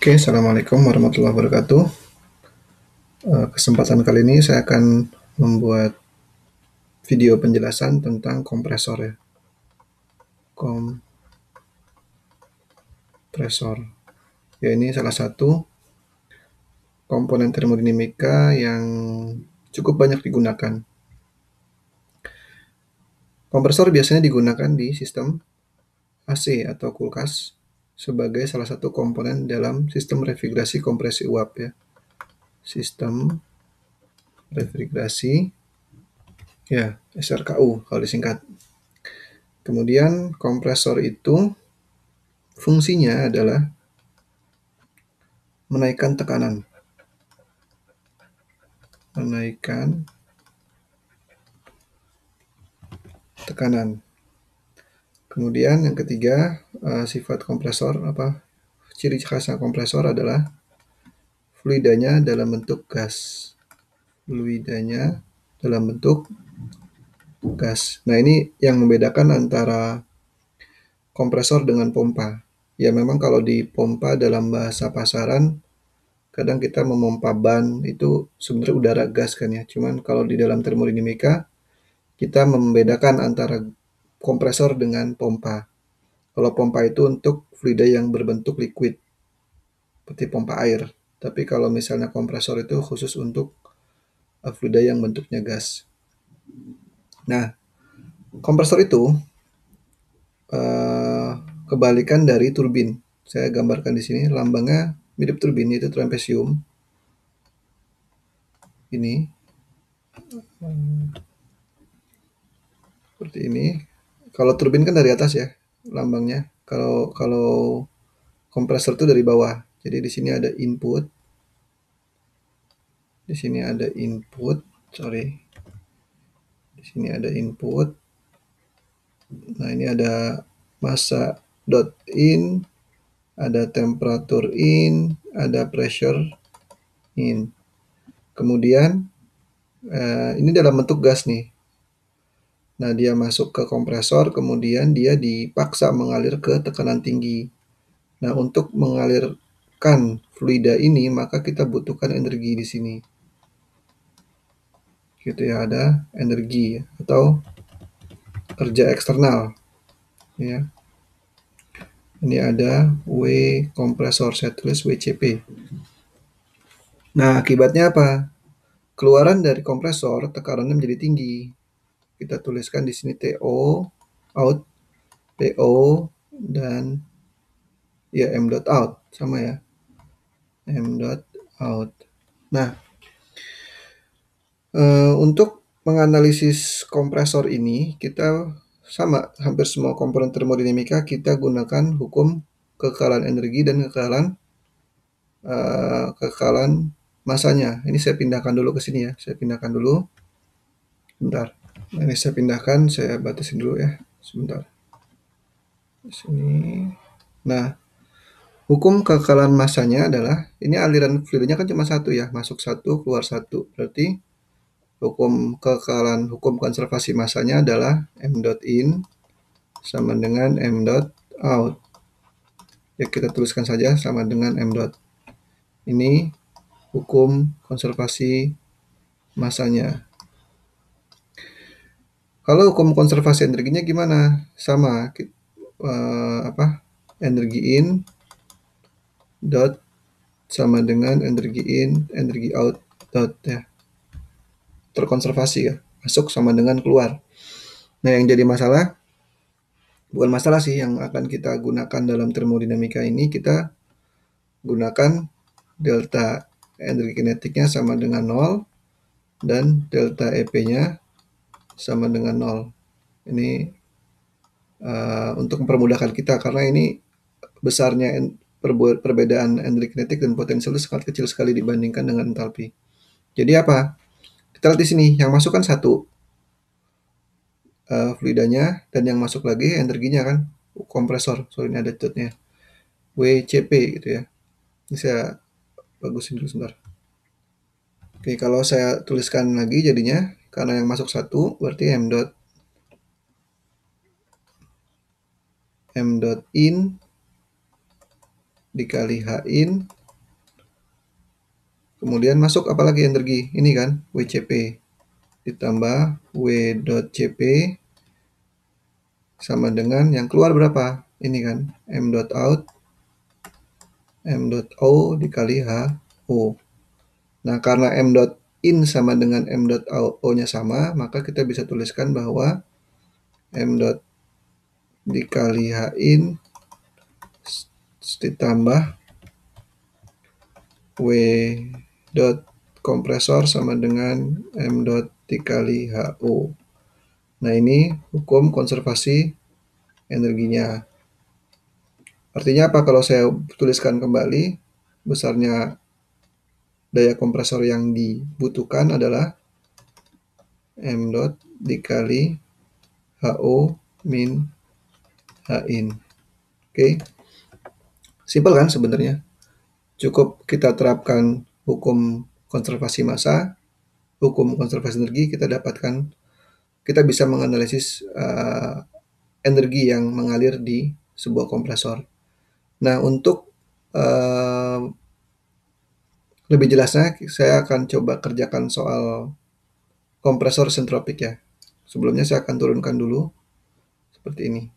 Oke, Assalamualaikum warahmatullahi wabarakatuh. Kesempatan kali ini saya akan membuat video penjelasan tentang kompresor ya. Kompresor. Ya, ini salah satu komponen termodinamika yang cukup banyak digunakan. Kompresor biasanya digunakan di sistem AC atau kulkas sebagai salah satu komponen dalam sistem refrigerasi kompresi uap ya. Sistem refrigerasi ya, SRKU kalau disingkat. Kemudian kompresor itu fungsinya adalah menaikkan tekanan. Menaikkan tekanan. Kemudian yang ketiga, sifat kompresor ciri khasnya kompresor adalah fluidanya dalam bentuk gas. Fluidanya dalam bentuk gas. Nah, ini yang membedakan antara kompresor dengan pompa. Ya, memang kalau di pompa dalam bahasa pasaran kadang kita memompa ban itu sebenarnya udara gas kan ya. Cuman kalau di dalam termodinamika kita membedakan antara kompresor dengan pompa. Kalau pompa itu untuk fluida yang berbentuk liquid, seperti pompa air. Tapi kalau misalnya kompresor itu khusus untuk fluida yang bentuknya gas. Nah, kompresor itu kebalikan dari turbin. Saya gambarkan di sini, lambangnya mirip turbin, yaitu trapezium. Ini seperti ini. Kalau turbin kan dari atas ya lambangnya. Kalau kalau kompresor itu dari bawah. Jadi di sini ada input. Di sini ada input, sorry. Di sini ada input. Nah, ini ada massa dot in, ada temperatur in, ada pressure in. Kemudian ini dalam bentuk gas nih. Nah, dia masuk ke kompresor, kemudian dia dipaksa mengalir ke tekanan tinggi. Nah, untuk mengalirkan fluida ini, maka kita butuhkan energi di sini. Gitu ya, ada energi atau kerja eksternal. Ya. Ini ada W kompresor, saya tulis WCP. Nah, akibatnya apa? Keluaran dari kompresor tekanannya menjadi tinggi. Kita tuliskan di sini TO out, PO, dan ya M dot out sama ya. M dot out. Nah, untuk menganalisis kompresor ini kita sama hampir semua komponen termodinamika kita gunakan hukum kekekalan energi dan kekekalan masanya. Ini saya pindahkan dulu ke sini ya. Saya pindahkan dulu. Bentar. Nah, ini saya pindahkan, saya batasin dulu ya. Sebentar. Di sini. Nah, hukum kekekalan masanya adalah ini aliran fluidnya kan cuma satu ya, masuk satu, keluar satu. Berarti hukum konservasi masanya adalah m dot in sama dengan m dot out. Ya, kita tuliskan saja sama dengan m dot. Ini hukum konservasi masanya. Kalau hukum konservasi energinya gimana? Sama, energi in dot sama dengan energi in, energi out dot ya. Terkonservasi ya, masuk sama dengan keluar. Nah, yang jadi masalah, bukan masalah sih yang akan kita gunakan dalam termodinamika ini, kita gunakan delta energi kinetiknya sama dengan 0 dan delta EP-nya sama dengan 0. Ini untuk mempermudahkan kita karena ini besarnya perbedaan energi kinetik dan potensial itu sangat kecil sekali dibandingkan dengan entalpi. Jadi apa? Kita lihat di sini, yang masuk kan satu fluidanya dan yang masuk lagi energinya kan kompresor. Sorry, ini ada dotnya. WCP gitu ya. Ini saya bagusin dulu sebentar. Oke, kalau saya tuliskan lagi jadinya karena yang masuk satu berarti m dot in dikali H in, kemudian masuk apalagi energi, ini kan WCP, ditambah W.Cp sama dengan yang keluar berapa? Ini kan M.out, M.o dikali HO. Nah, karena M.in sama dengan M.o-nya sama, maka kita bisa tuliskan bahwa M. dikali H-in ditambah W. kompresor sama dengan M. dikali HO. Nah, ini hukum konservasi energinya. Artinya apa kalau saya tuliskan kembali? Besarnya daya kompresor yang dibutuhkan adalah M. dikali HO min H-in. Oke, simpel kan sebenarnya? Cukup kita terapkan hukum konservasi massa, hukum konservasi energi, kita bisa menganalisis energi yang mengalir di sebuah kompresor. Nah, untuk lebih jelasnya, saya akan coba kerjakan soal kompresor sentropik ya. Sebelumnya saya akan turunkan dulu seperti ini.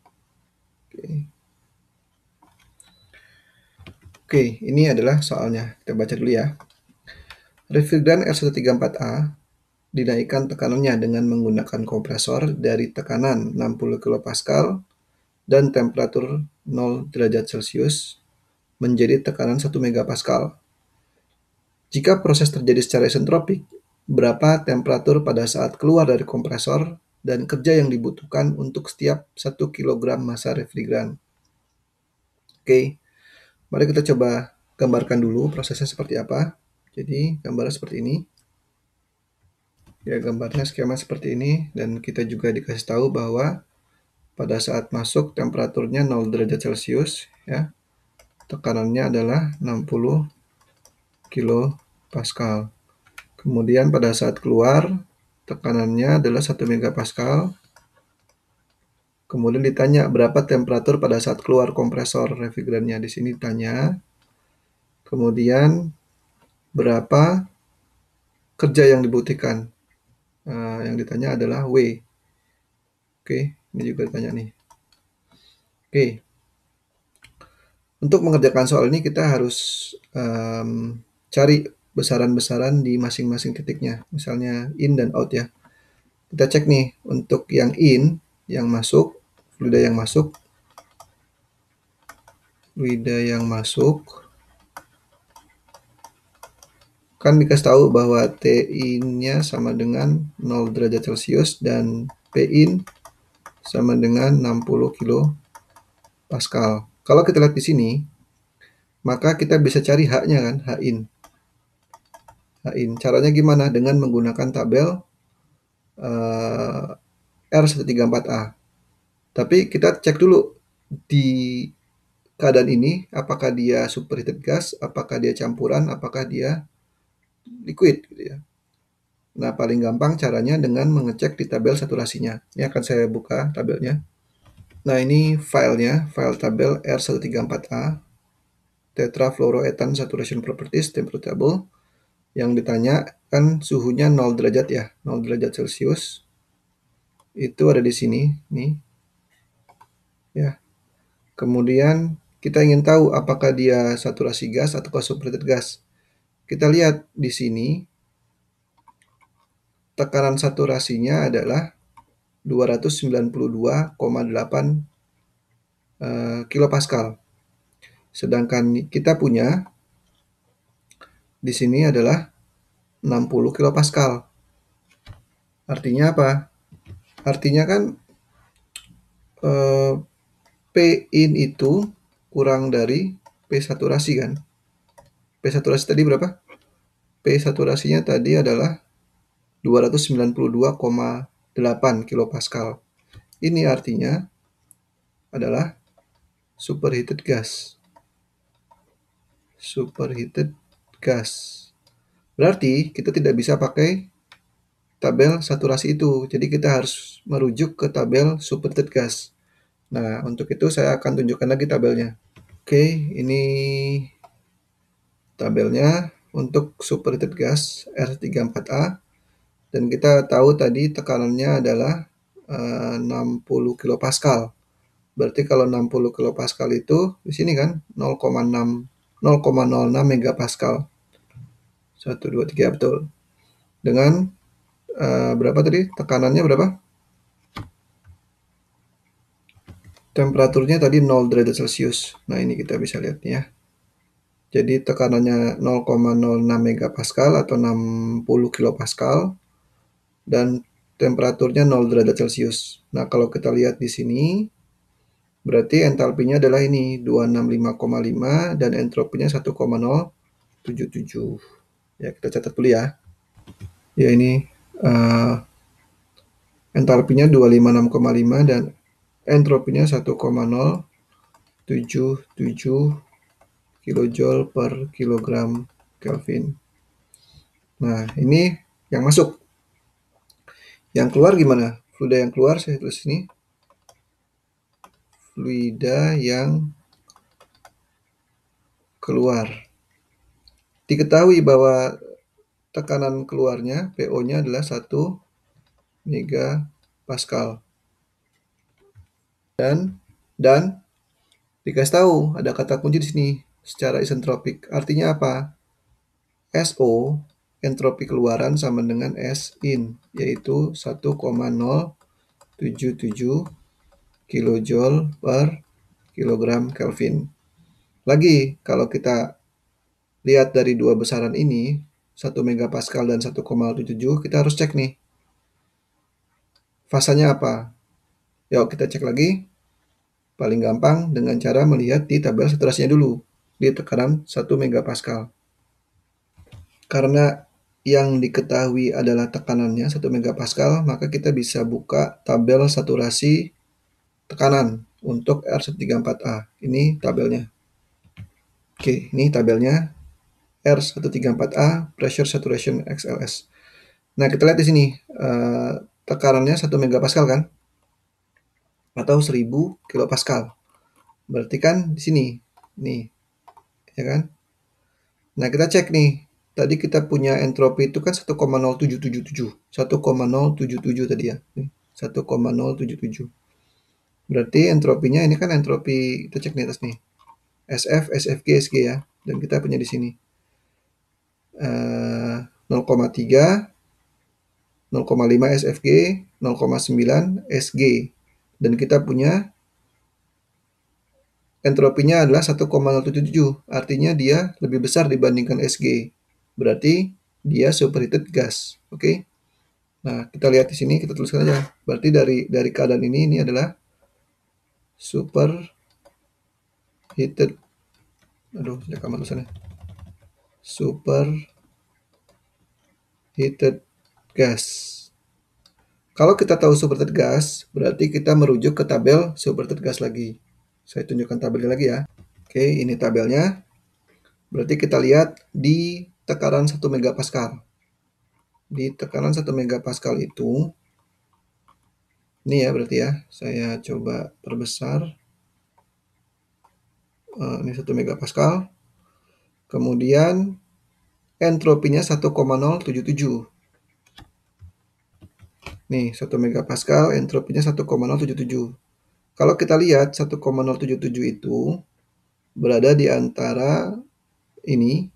Oke, ini adalah soalnya. Kita baca dulu ya. Refrigeran R134A dinaikkan tekanannya dengan menggunakan kompresor dari tekanan 60 kPa dan temperatur 0 derajat Celcius menjadi tekanan 1 MPa. Jika proses terjadi secara isentropik, berapa temperatur pada saat keluar dari kompresor dan kerja yang dibutuhkan untuk setiap 1 kg massa refrigeran. Oke, mari kita coba gambarkan dulu prosesnya seperti apa. Jadi gambarnya seperti ini. Ya, gambarnya skema seperti ini, dan kita juga dikasih tahu bahwa pada saat masuk temperaturnya 0 derajat Celcius ya. Tekanannya adalah 60 kilopascal. Kemudian pada saat keluar tekanannya adalah 1 megapascal. Kemudian ditanya berapa temperatur pada saat keluar kompresor refrigerannya. Di sini ditanya. Kemudian berapa kerja yang dibutuhkan. Yang ditanya adalah W. Oke, ini juga ditanya nih. Oke. Untuk mengerjakan soal ini kita harus cari besaran-besaran di masing-masing titiknya. Misalnya in dan out ya. Kita cek nih untuk yang in, yang masuk, fluida yang masuk, kan dikasih tahu bahwa Tin-nya sama dengan 0 derajat Celcius dan Pin sama dengan 60 kilopascal. Kalau kita lihat di sini, maka kita bisa cari H-nya kan, H-in. Caranya gimana? Dengan menggunakan tabel R134A. Tapi kita cek dulu di keadaan ini, apakah dia superheated gas, apakah dia campuran, apakah dia liquid gitu ya. Nah, paling gampang caranya dengan mengecek di tabel saturasinya. Ini akan saya buka tabelnya. Nah, ini filenya, file tabel R134A, tetrafluoroethan saturation properties temperature table. Yang ditanya kan suhunya 0 derajat ya, 0 derajat Celcius. Itu ada di sini, nih. Ya. Kemudian kita ingin tahu apakah dia saturasi gas atau superheated gas. Kita lihat di sini tekanan saturasinya adalah 292,8 kilopascal. Sedangkan kita punya di sini adalah 60 kilopascal. Artinya apa? Artinya kan P-in itu kurang dari P saturasi kan. P saturasi tadi berapa? P saturasinya tadi adalah 292,8 kilopascal. Ini artinya adalah superheated gas. Superheated gas. Berarti kita tidak bisa pakai tabel saturasi itu. Jadi kita harus merujuk ke tabel superheated gas. Nah, untuk itu saya akan tunjukkan lagi tabelnya. Oke, ini tabelnya untuk superheated gas R34A, dan kita tahu tadi tekanannya adalah 60 kilopascal. Berarti kalau 60 kilopascal itu di sini kan 0,06 megapascal. 1, 2, 3, betul. Dengan berapa tadi? Tekanannya berapa? Temperaturnya tadi 0 derajat Celcius. Nah, ini kita bisa lihat nih ya. Jadi tekanannya 0,06 megapascal atau 60 kilopascal dan temperaturnya 0 derajat Celcius. Nah, kalau kita lihat di sini, berarti entalpinya adalah ini 265,5 dan entropinya 1,077. Ya, kita catat dulu ya. Ya, ini entalpinya 256,5 dan entropinya 1,077 kilojoule per kilogram Kelvin. Nah, ini yang masuk. Yang keluar gimana? Fluida yang keluar saya tulis ini. Fluida yang keluar. Diketahui bahwa tekanan keluarnya PO-nya adalah 1 megapascal. Dan dikasih tahu ada kata kunci di sini secara isentropik. Artinya apa? SO entropi keluaran sama dengan S in, yaitu 1,077 kilojoule per kilogram Kelvin. Lagi, kalau kita lihat dari dua besaran ini, 1 megapascal dan 1,077, kita harus cek nih, fasanya apa? Yuk kita cek lagi. Paling gampang dengan cara melihat di tabel saturasinya dulu, di tekanan 1 megapascal. Karena yang diketahui adalah tekanannya 1 megapascal, maka kita bisa buka tabel saturasi tekanan untuk R134A. Ini tabelnya. Oke, ini tabelnya R134A Pressure Saturation XLS. Nah, kita lihat di sini tekanannya 1 megapascal kan? Atau 1000 kilopascal. Berarti kan di sini. Nih, ya kan? Nah, kita cek nih. Tadi kita punya entropi itu kan 1,0777. 1,077 tadi ya. 1,077. Berarti entropinya ini kan entropi, kita cek di atas nih. SF, SFG, SG ya. Dan kita punya di sini 0,3, 0,5 SFG, 0,9 SG. Dan kita punya entropinya adalah 1,077. Artinya dia lebih besar dibandingkan SG. Berarti dia superheated gas. Oke. Nah, kita lihat di sini, kita tuliskan aja. Berarti dari keadaan ini adalah superheated. Aduh, jelek amat tulisannya. Superheated gas. Kalau kita tahu superheated gas, berarti kita merujuk ke tabel superheated gas lagi. Saya tunjukkan tabelnya lagi ya. Oke, ini tabelnya. Berarti kita lihat di tekanan 1 megapascal. Di tekanan 1 megapascal itu, ini ya berarti ya, saya coba perbesar. Ini 1 megapascal. Kemudian entropinya 1,077. Nih, 1 megapascal, entropinya 1,077. Kalau kita lihat 1,077 itu berada di antara ini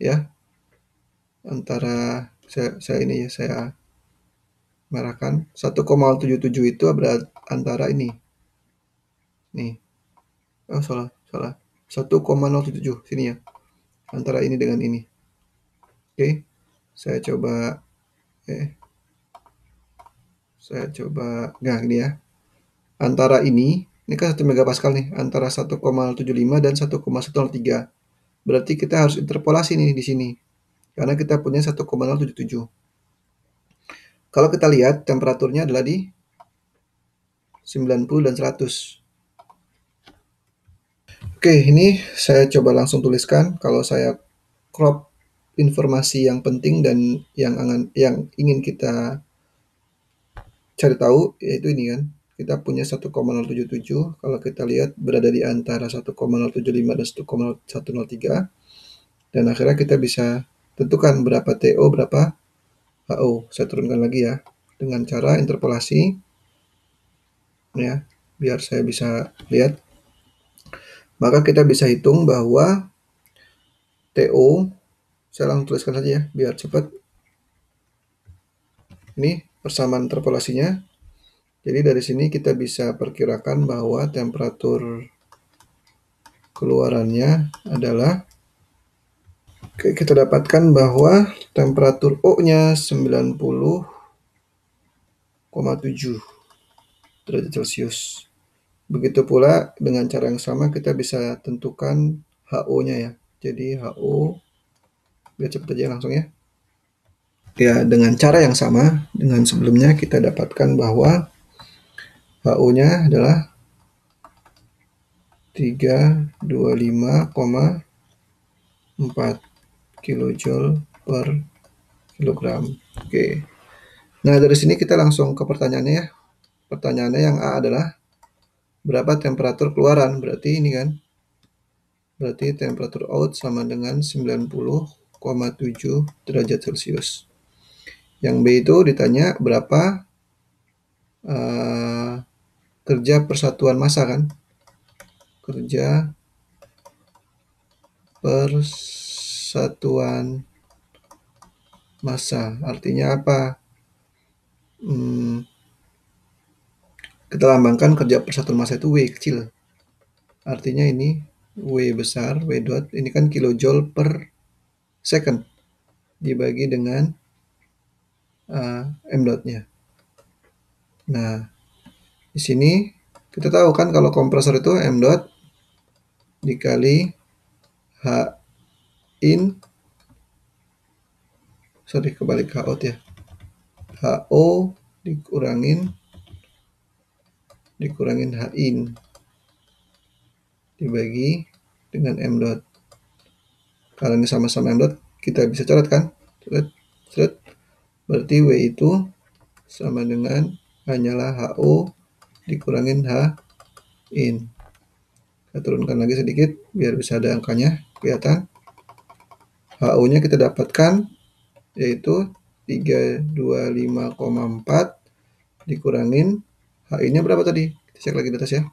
ya, antara saya ini ya, saya merahkan 1,077 itu berada antara ini. Nih. Oh, salah. 1,077 sini ya. Antara ini dengan ini. Oke. Saya coba nah ini ya. Antara ini kan 1 megapascal nih, antara 1,75 dan 1,103. Berarti kita harus interpolasi nih di sini. Karena kita punya 1,077. Kalau kita lihat temperaturnya adalah di 90 dan 100. Oke, ini saya coba langsung tuliskan. Kalau saya crop informasi yang penting dan yang ingin kita cari tahu, yaitu ini kan. kita punya 1,077. Kalau kita lihat berada di antara 1,075 dan 1,103. Dan akhirnya kita bisa tentukan berapa TO, berapa HO. Saya turunkan lagi ya. Dengan cara interpolasi, ya, biar saya bisa lihat. Maka kita bisa hitung bahwa TO, saya langsung tuliskan saja ya, biar cepat. Ini persamaan interpolasinya. Jadi dari sini kita bisa perkirakan bahwa temperatur keluarannya adalah, oke, kita dapatkan bahwa temperatur O-nya 90,7 derajat Celcius. Begitu pula dengan cara yang sama kita bisa tentukan HO-nya ya. Jadi HO, biar cepat aja langsung ya. Ya, dengan cara yang sama dengan sebelumnya kita dapatkan bahwa HO-nya adalah 325,4 kilojoule per kilogram. Oke. Nah, dari sini kita langsung ke pertanyaannya ya. Pertanyaannya yang A adalah berapa temperatur keluaran? Berarti ini kan. Berarti temperatur out sama dengan 90,7 derajat Celcius. Yang B itu ditanya berapa kerja persatuan massa kan? Kerja persatuan massa. Artinya apa? Kita lambangkan kerja persatuan massa itu W kecil. Artinya ini W besar, W dot, ini kan kilojoule per second dibagi dengan M dot-nya. Nah, di sini kita tahu kan kalau kompresor itu M dot dikali H in, sorry kebalik H out ya. HO dikurangin H in dibagi dengan M dot. Kalau ini sama-sama M dot, kita bisa coret kan? Coret. Berarti W itu sama dengan hanyalah HO dikurangin H in. Kita turunkan lagi sedikit biar bisa ada angkanya kelihatan. HO-nya kita dapatkan yaitu 325,4 dikurangin H in-nya berapa tadi? Kita cek lagi di atas ya.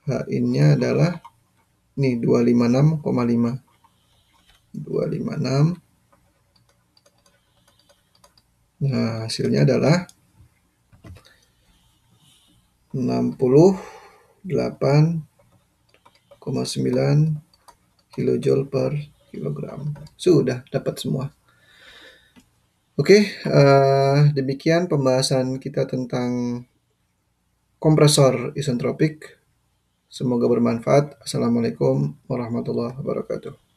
H in-nya adalah nih 256,5. 256. Nah, hasilnya adalah 68,9 kilojoule per kilogram. Sudah dapat semua. Oke, demikian pembahasan kita tentang kompresor isentropik. Semoga bermanfaat. Assalamualaikum warahmatullahi wabarakatuh.